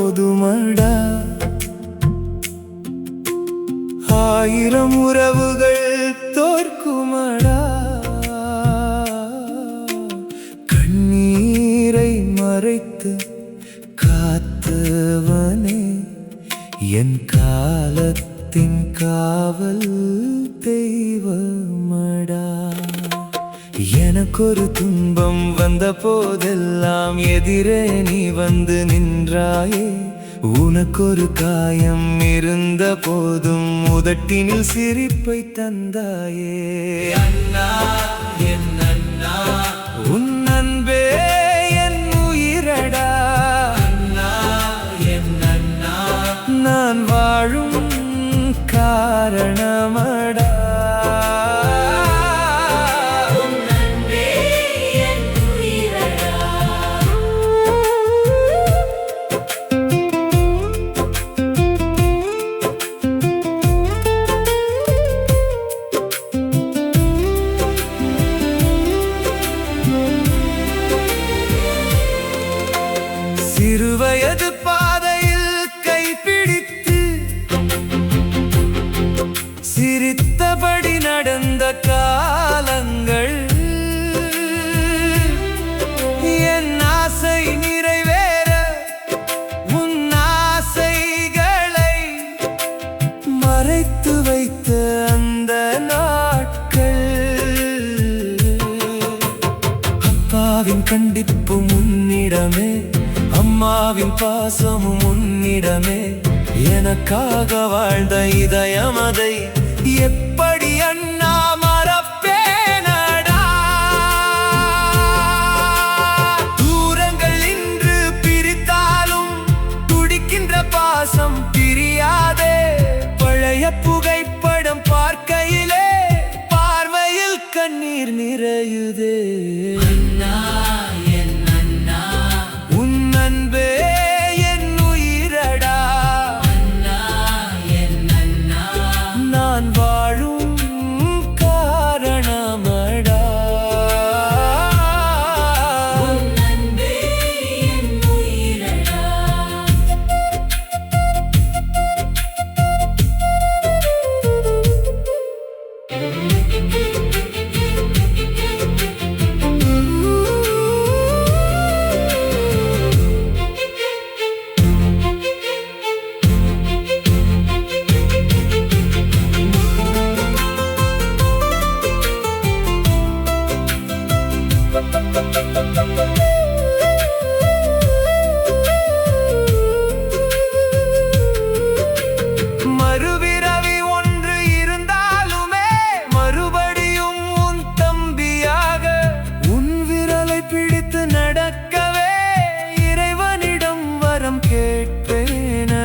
போதுமடா. 1000 உறவுகள் தோற்குமடா. கண்ணீரை மறைத்து காத்தவனே, என் காலத்தின் காவல் தெய்வமடா. எனக்கொரு துன்பம் வந்த போதெல்லாம் எதிரே நீ வந்து நின்றாயே. உனக்கொரு காயம் இருந்த போதும் உதட்டினில் சிரிப்பை தந்தாயே. அண்ணா, என் அண்ணா, உன் அன்பே என் உயிரடா. அண்ணா, என் அண்ணா, நான் வாழும் காரணமடா. சிறுவயது பாதையில் கைப்பிடித்து சிரித்தபடி நடந்த காலங்கள், என் ஆசை நிறைவேற உன் ஆசைகளை மறைத்து வைத்த அந்த நாட்கள். அப்பாவின் கண்டிப்பும் உன்னிடமே, அம்மாவின் பாசமும் உன்னிடமே. எனக்காக வாழ்ந்த இதயம் அதை எப்படி அண்ணா மறப்பேனடா. தூரங்கள் இன்று பிரித்தாலும் துடிக்கின்ற பாசம் பிரியாதே. பழைய புகைப்படம் பார்க்கையிலே பார்வையில் கண்ணீர் நிறையுதே. மறுபிறவி ஒன்று இருந்தாலுமே மறுபடியும் உன் தம்பியாக உன் விரலை பிடித்து நடக்கவே இறைவனிடம் வரம் கேட்பேன்.